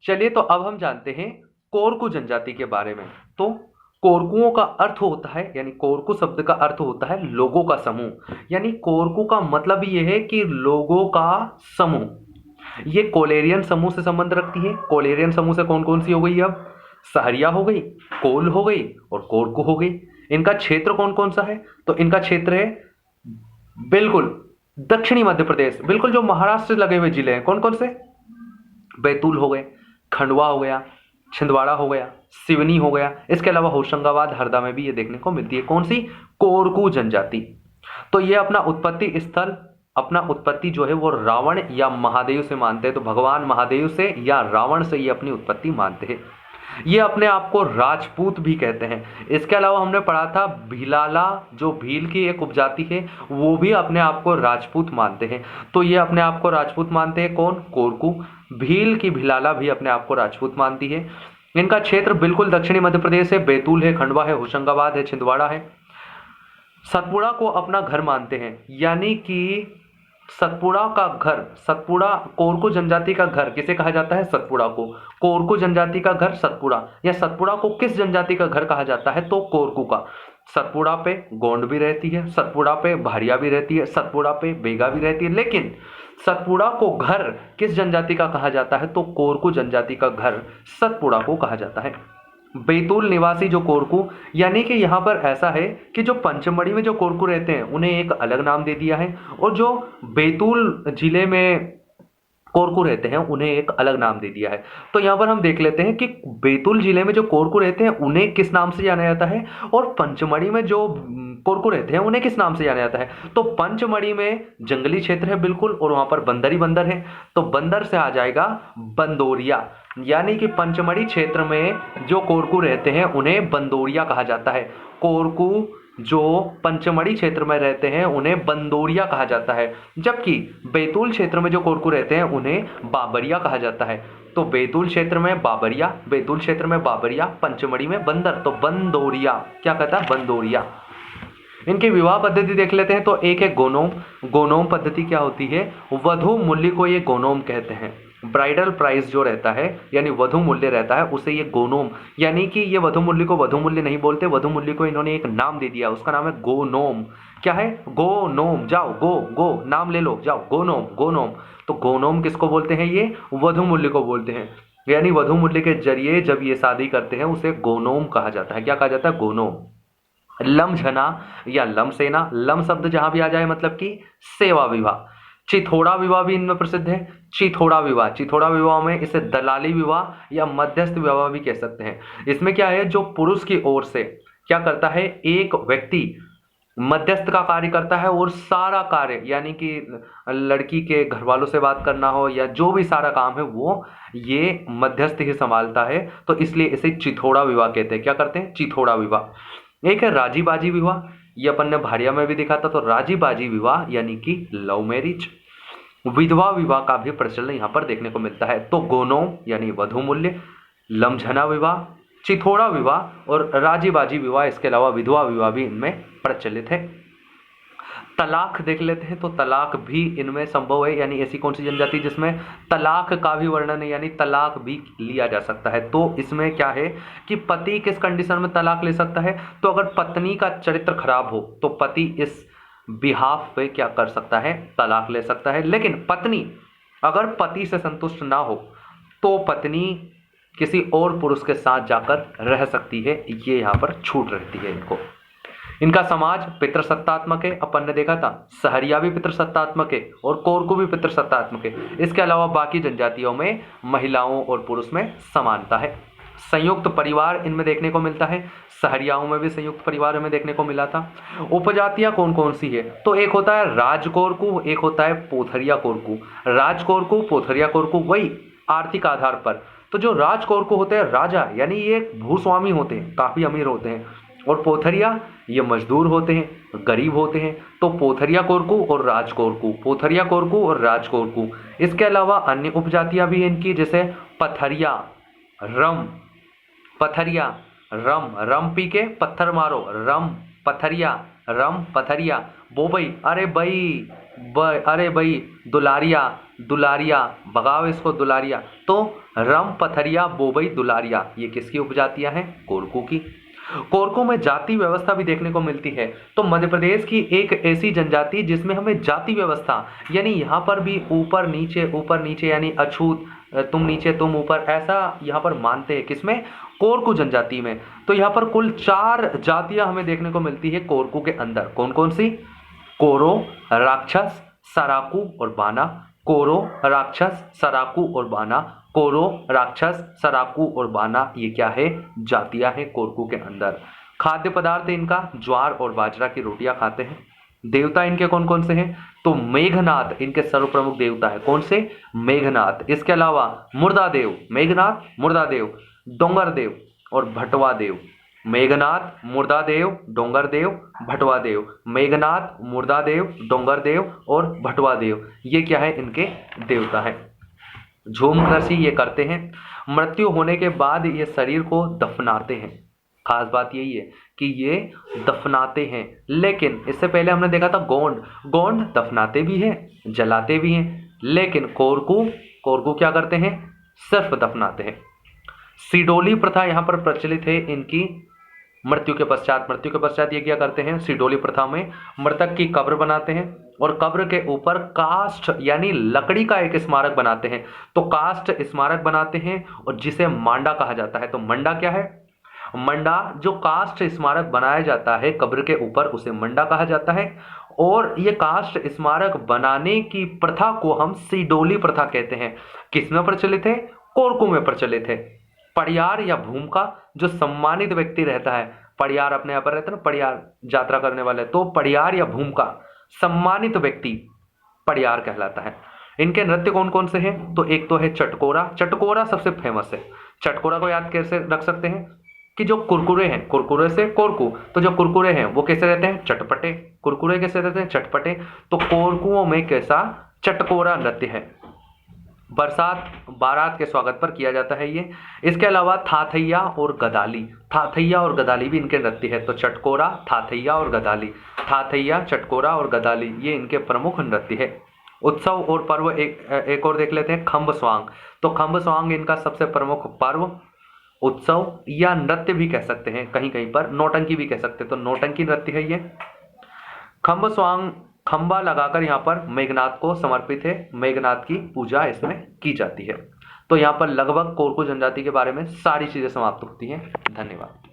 चलिए तो अब हम जानते हैं कोरकू जनजाति के बारे में। तो कोरकुओं का अर्थ होता है, यानी कोरकू शब्द का अर्थ होता है लोगों का समूह। यानी कोरकू का मतलब ये है कि लोगों का समूह। ये कोलेरियन समूह से संबंध रखती है। कोलेरियन समूह से कौन कौन सी हो गई? अब सहरिया हो गई, कोल हो गई और कोरकू हो गई। इनका क्षेत्र कौन कौन सा है? तो इनका क्षेत्र है बिल्कुल दक्षिणी मध्य प्रदेश, बिल्कुल जो महाराष्ट्र से लगे हुए जिले हैं। कौन कौन से? बैतूल हो गए, खंडवा हो गया, छिंदवाड़ा हो गया, सिवनी हो गया। इसके अलावा होशंगाबाद, हरदा में भी ये देखने को मिलती है। कौन सी? कोरकू जनजाति। तो ये अपना उत्पत्ति स्थल, अपना उत्पत्ति जो है वो रावण या महादेव से मानते हैं। तो भगवान महादेव से या रावण से ये अपनी उत्पत्ति मानते हैं। ये अपने आप को राजपूत भी कहते हैं। इसके अलावा हमने पढ़ा था भीलाला, जो भील की एक उपजाति है, वो भी अपने आप को राजपूत मानते हैं। तो ये अपने आप को राजपूत मानते हैं। कौन? कोरकू। भील की भीलाला भी अपने आप को राजपूत मानती है। इनका क्षेत्र बिल्कुल दक्षिणी मध्य प्रदेश है। बैतूल है, खंडवा है, होशंगाबाद है, छिंदवाड़ा है। सतपुड़ा को अपना घर मानते हैं, यानी कि सतपुड़ा का घर, सतपुड़ा कोरकू जनजाति का घर किसे कहा जाता है? सतपुड़ा को। कोरकू जनजाति का घर सतपुड़ा, या सतपुड़ा को किस जनजाति का घर कहा जाता है? तो कोरकू का। सतपुड़ा पे गोंड भी रहती है, सतपुड़ा पे भारिया भी रहती है, सतपुड़ा पे बेगा भी रहती है, लेकिन सतपुड़ा को घर किस जनजाति का कहा जाता है? तो कोरकू जनजाति का घर सतपुड़ा को कहा जाता है। बैतूल निवासी जो कोरकू, यानी कि यहाँ पर ऐसा है कि जो पंचमढ़ी में जो कोरकू रहते हैं उन्हें एक अलग नाम दे दिया है, और जो बैतूल जिले में कोरकू रहते हैं उन्हें एक अलग नाम दे दिया है। तो यहाँ पर हम देख लेते हैं कि बैतूल जिले में जो कोरकू रहते हैं उन्हें किस नाम से जाना जाता है, और पंचमढ़ी में जो कोरकू रहते हैं उन्हें किस नाम से जाना जाता है। तो पंचमढ़ी में जंगली क्षेत्र है बिल्कुल, और वहाँ पर बंदर ही बंदर है, तो बंदर से आ जाएगा बंदोरिया। यानी कि पंचमढ़ी क्षेत्र में जो कोरकू रहते हैं उन्हें बंदोरिया कहा जाता है। कोरकू जो पंचमढ़ी क्षेत्र में रहते हैं उन्हें बंदोरिया कहा जाता है, जबकि बैतूल क्षेत्र में जो कोरकू रहते हैं उन्हें बाबरिया कहा जाता है। तो बैतूल क्षेत्र में बाबरिया, बैतूल क्षेत्र में बाबरिया, पंचमढ़ी में बंदर, तो बंदोरिया। क्या कहता है? बंदोरिया। इनकी विवाह पद्धति देख लेते हैं। तो एक है गोनोम। गोनोम पद्धति क्या होती है? वधु मूल्य को ये गोनोम कहते हैं। ब्राइडल प्राइस जो रहता है, यानी वधु मूल्य रहता है, उसे ये गोनोम, यानी कि ये वधु मूल्य को वधु मूल्य नहीं बोलते, वधु मूल्य को इन्होंने एक नाम दे दिया, उसका नाम है गोनोम। क्या है? गोनोम। जाओ, गो नाम ले लो, जाओ, गोनोम, गोनोम। तो गोनोम किसको बोलते हैं? ये वधु मूल्य को बोलते हैं। यानी वधु मूल्य के जरिए जब ये शादी करते हैं उसे गोनोम कहा जाता है। क्या कहा जाता है? गोनोम। लमझना या लमसेना, लम शब्द जहां भी आ जाए मतलब कि सेवा विवाह। चिथोड़ा विवाह भी इनमें प्रसिद्ध है। चिथोड़ा विवाह, चिथोड़ा विवाह में इसे दलाली विवाह या मध्यस्थ विवाह भी कह सकते हैं। इसमें क्या है, जो पुरुष की ओर से क्या करता है, एक व्यक्ति मध्यस्थ का कार्य करता है, और सारा कार्य यानी कि लड़की के घर वालों से बात करना हो या जो भी सारा काम है वो ये मध्यस्थ ही संभालता है। तो इसलिए इसे चिथोड़ा विवाह कहते हैं। क्या करते हैं? चिथोड़ा विवाह। एक है राजी बाजी विवाह, ये अपन ने भारिया में भी देखा था। तो राजी बाजी विवाह यानी कि लव मैरिज। विधवा विवाह का भी प्रचलन यहाँ पर देखने को मिलता है। तो गोनोम यानी वधु मूल्य, लमझना विवाह, चिथोड़ा विवाह और राजी बाजी विवाह, इसके अलावा विधवा विवाह भी इनमें प्रचलित है। तलाक देख लेते हैं। तो तलाक भी इनमें संभव है, यानी ऐसी कौन सी जनजाति जिसमें तलाक का भी वर्णन है, यानी तलाक भी लिया जा सकता है। तो इसमें क्या है कि पति किस कंडीशन में तलाक ले सकता है? तो अगर पत्नी का चरित्र खराब हो तो पति इस बिहाफ पे क्या कर सकता है? तलाक ले सकता है। लेकिन पत्नी अगर पति से संतुष्ट ना हो तो पत्नी किसी और पुरुष के साथ जाकर रह सकती है। ये यहाँ पर छूट रहती है इनको। इनका समाज पितृसत्तात्मक है, अपन ने देखा था। सहरिया भी पितृसत्तात्मक है और कोरकू भी पितृसत्तात्मक है। इसके अलावा बाकी जनजातियों में महिलाओं और पुरुष में समानता है। संयुक्त परिवार इनमें देखने को मिलता है। सहरियाओं में भी संयुक्त परिवार हमें देखने को मिला था। उपजातियां कौन कौन सी है? तो एक होता है राजकोरकू, एक होता है पोथरिया कोरकू। राजकोरकू, पोथरिया कोरकू, वही आर्थिक आधार पर। तो जो राजकोरकू होते हैं राजा, यानी ये भूस्वामी होते हैं, काफी अमीर होते हैं, और पोथरिया ये मजदूर होते हैं, गरीब होते हैं। तो पोथरिया कोरकू और राजकोरकू, पोथरिया कोरकू और राजकोरकू। इसके अलावा अन्य उपजातियां भी इनकी, जैसे पथरिया, रम, पथरिया, रम, रम पी के पत्थर मारो, रम पथरिया, रम पथरिया, बोबई, अरे भाई अरे भाई, दुलारिया, दुलारिया, भगाओ इसको दुलारिया। तो रम पथरिया बोबई दुलारिया, ये किसकी उपजातियां हैं? कोरकू की। कोरकू में जाति व्यवस्था भी देखने को मिलती है। तो मध्य प्रदेश की एक ऐसी जनजाति जिसमें हमें जाति व्यवस्था, यानी यहाँ पर भी ऊपर नीचे यानी अछूत, तुम नीचे तुम ऊपर, ऐसा यहाँ पर मानते हैं। किसमें? कोरकू जनजाति में। तो यहाँ पर कुल 4 जातियां हमें देखने को मिलती है कोरकू के अंदर। कौन कौन सी? कोरो, राक्षस, सराकू और बाना। कोरो, राक्षस, सराकू और बाना। कोरो, राक्षस, सराकू और बाना, ये क्या है? जातियां हैं कोरकू के अंदर। खाद्य पदार्थ इनका ज्वार और बाजरा की रोटियां खाते हैं। देवता इनके कौन कौन से हैं? तो मेघनाथ इनके सर्व प्रमुख देवता है। कौन से? मेघनाथ। इसके अलावा मुर्दादेव, मेघनाथ, मुर्दादेव, डोंगरदेव और भटवादेव। मेघनाथ, मुर्दादेव, डोंगरदेव, भटवादेव। मेघनाथ, मुर्दादेव, डोंगरदेव और भटवादेव, ये क्या है? इनके देवता है। झूम कृषि ये करते हैं। मृत्यु होने के बाद ये शरीर को दफनाते हैं। खास बात यही है कि ये दफनाते हैं। लेकिन इससे पहले हमने देखा था गोंड, गोंड दफनाते भी हैं, जलाते भी हैं। लेकिन कोरकू, कोरकू क्या करते हैं? सिर्फ दफनाते हैं। सिडोली प्रथा यहाँ पर प्रचलित है इनकी मृत्यु के पश्चात ये क्या करते हैं? सिडोली प्रथा में मृतक की कब्र बनाते हैं और कब्र के ऊपर काष्ठ यानी लकड़ी का एक स्मारक बनाते हैं। तो काष्ठ स्मारक बनाते हैं और जिसे मांडा कहा जाता है। तो मंडा क्या है? मंडा, जो काष्ठ स्मारक बनाया जाता है कब्र के ऊपर, उसे मंडा कहा जाता है। और ये काष्ठ स्मारक बनाने की प्रथा को हम सिडोली प्रथा कहते हैं। किसमें प्रचलित है? कोरकू में प्रचलित है। पड़ियार या भूमिका, जो सम्मानित व्यक्ति रहता है, पड़ियार अपने यहाँ पर रहता है ना, पड़ियार यात्रा करने वाले, तो पड़ियार या भूमिका सम्मानित व्यक्ति पड़ियार कहलाता है। इनके नृत्य कौन कौन से हैं? तो एक तो है चटकोरा। चटकोरा सबसे फेमस है। चटकोरा को याद कैसे रख सकते हैं? कि जो कुरकुरे हैं, कुरकुरे से कोरकू, तो जो कुरकुरे हैं वो कैसे रहते हैं? चटपटे। कुरकुरे कैसे रहते हैं? चटपटे। तो कोरकुओं में कैसा? चटकोरा नृत्य है। बरसात, बारात के स्वागत पर किया जाता है ये। इसके अलावा थाथैया और गदाली, थाथैया और गदाली भी इनके नृत्य है। तो चटकोरा, थाथैया और गदाली, थाथैया, चटकोरा और गदाली, ये इनके प्रमुख नृत्य है। उत्सव और पर्व एक और देख लेते हैं, खम्ब स्वांग। तो खम्ब स्वांग इनका सबसे प्रमुख पर्व, उत्सव या नृत्य भी कह सकते हैं, कहीं कहीं पर नौटंकी भी कह सकते हैं। तो नौटंकी नृत्य है ये। खम्ब स्वांग खंबा लगाकर यहाँ पर मेघनाथ को समर्पित है। मेघनाथ की पूजा इसमें की जाती है। तो यहाँ पर लगभग कोरकू जनजाति के बारे में सारी चीजें समाप्त होती हैं। धन्यवाद।